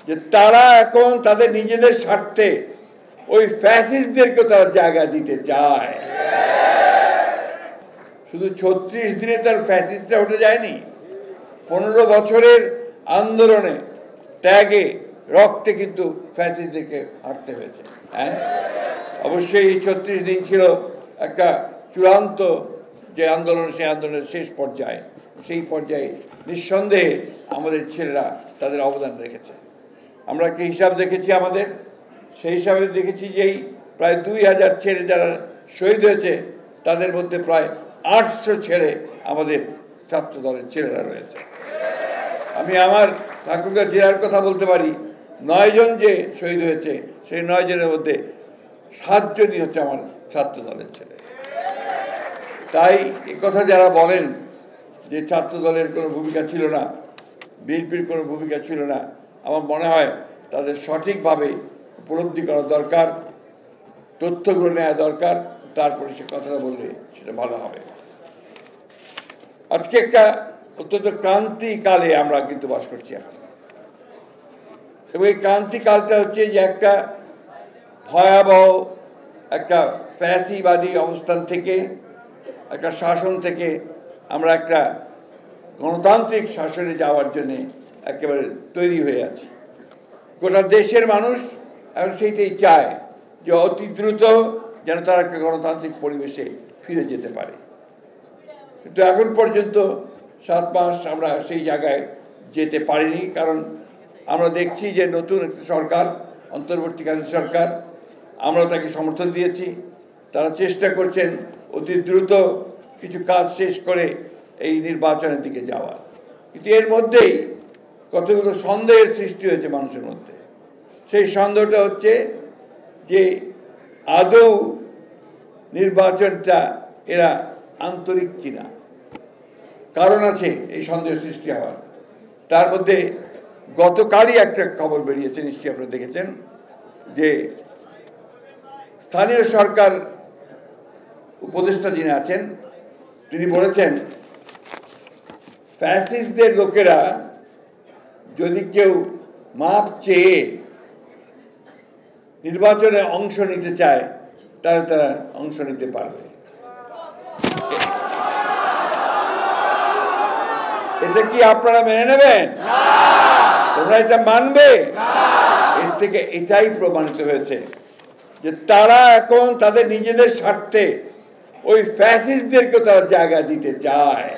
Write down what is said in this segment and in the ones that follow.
যে তারা এখন তাদের নিজেদের স্বার্থে ওই ফ্যাসিস্টদেরকে তারা জায়গা দিতে চায়। শুধু 36 দিনে তার ফ্যাসিস্টরা উঠে যায়নি, 15 বছরের আন্দোলনে, ত্যাগে, রক্তে কিন্তু ফ্যাসিস্টদেরকে হারতে হয়েছে। হ্যাঁ, অবশ্যই এই 36 দিন ছিল একটা চূড়ান্ত যে আন্দোলন, সেই আন্দোলনের শেষ পর্যায়ে। সেই পর্যায়ে নিঃসন্দেহে আমাদের ছেলেরা তাদের অবদান রেখেছে। আমরা একটা হিসাব দেখেছি আমাদের, সেই হিসাবে দেখেছি যে এই প্রায় 2000 ছেলে যারা শহীদ হয়েছে তাদের মধ্যে প্রায় 800 ছেলে আমাদের ছাত্র দলের ছেলেরা রয়েছে। আমি আমার ঠাকুরগাঁ জেলার কথা বলতে পারি, 9 জন যে শহীদ হয়েছে সেই 9 জনের মধ্যে 7 জনই হচ্ছে আমার ছাত্র দলের ছেলে। তাই এ কথা যারা বলেন যে ছাত্র দলের কোনো ভূমিকা ছিল না, বিএনপির কোনো ভূমিকা ছিল না, আমার মনে হয় তাদের সঠিকভাবে উপলব্ধি করা দরকার, তথ্যগুলো নেওয়া দরকার, তারপরে সে কথাটা বললে সেটা ভালো হবে। আজকে একটা অত্যন্ত ক্রান্তিকালে আমরা কিন্তু বাস করছি এখন, এবং এই ক্রান্তিকালটা হচ্ছে যে একটা ভয়াবহ একটা ফ্যাসিবাদী অবস্থান থেকে, একটা শাসন থেকে আমরা একটা গণতান্ত্রিক শাসনে যাওয়ার জন্য একেবারে তৈরি হয়ে আছি। গোটা দেশের মানুষ এখন সেইটাই চায় যে অতি দ্রুত যেন তারা একটা গণতান্ত্রিক পরিবেশে ফিরে যেতে পারে। কিন্তু এখন পর্যন্ত 7 মাস আমরা সেই জায়গায় যেতে পারিনি, কারণ আমরা দেখছি যে নতুন একটা সরকার, অন্তর্বর্তীকালীন সরকার, আমরা তাকে সমর্থন দিয়েছি। তারা চেষ্টা করছেন অতি দ্রুত কিছু কাজ শেষ করে এই নির্বাচনের দিকে যাওয়া। কিন্তু এর মধ্যেই কতগুলো সন্দেহের সৃষ্টি হয়েছে মানুষের মধ্যে। সেই সন্দেহটা হচ্ছে যে আদৌ নির্বাচনটা এরা আন্তরিক কিনা। কারণ আছে এই সন্দেহ সৃষ্টি হওয়ার। তার মধ্যে গতকালই একটা খবর বেরিয়েছে, নিশ্চয়ই আপনারা দেখেছেন, যে স্থানীয় সরকার উপদেষ্টা যিনি আছেন তিনি বলেছেন ফ্যাসিস্টদের লোকেরা যদি কেউ মাপ চেয়ে নির্বাচনে অংশ নিতে চায় তাহলে তারা অংশ নিতে পারবে। এটা কি আপনারা মেনে নেবেন? তোমরা এটা মানবে? এর থেকে এটাই প্রমাণিত হয়েছে যে তারা এখন তাদের নিজেদের স্বার্থে ওই ফ্যাসিস্টদেরকে তারা জায়গা দিতে চায়।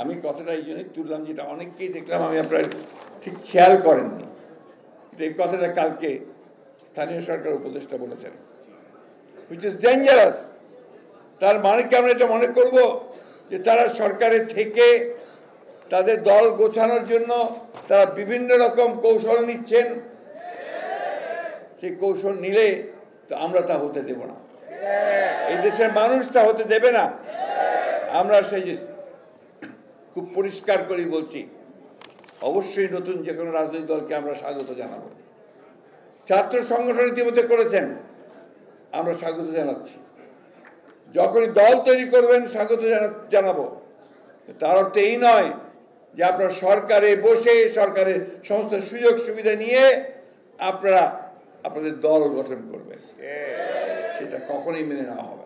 আমি কথাটা এই জন্যই তুললাম, যেটা অনেককেই দেখলাম, আমি আপনারা ঠিক খেয়াল করেননি। এই কথাটা কালকে স্থানীয় সরকার উপদেষ্টা বলেছেন, which is dangerous। তার মানে কি আমরা এটা মনে করব যে তারা সরকারে থেকে তাদের দল গোছানোর জন্য তারা বিভিন্ন রকম কৌশল নিচ্ছেন? সেই কৌশল নিলে তো আমরা তা হতে দেব না, এই দেশের মানুষ তা হতে দেবে না। আমরা সেই যে খুব পরিষ্কার করে বলছি, অবশ্যই নতুন যে কোনো রাজনৈতিক দলকে আমরা স্বাগত জানাবো। ছাত্র সংগঠন ইতিমধ্যে করেছেন, আমরা স্বাগত জানাচ্ছি। যখনই দল তৈরি করবেন স্বাগত জানাবো। তার অর্থ এই নয় যে আপনারা সরকারে বসে সরকারের সমস্ত সুযোগ সুবিধা নিয়ে আপনারা আপনাদের দল গঠন করবেন, সেটা কখনোই মেনে নেওয়া হবে।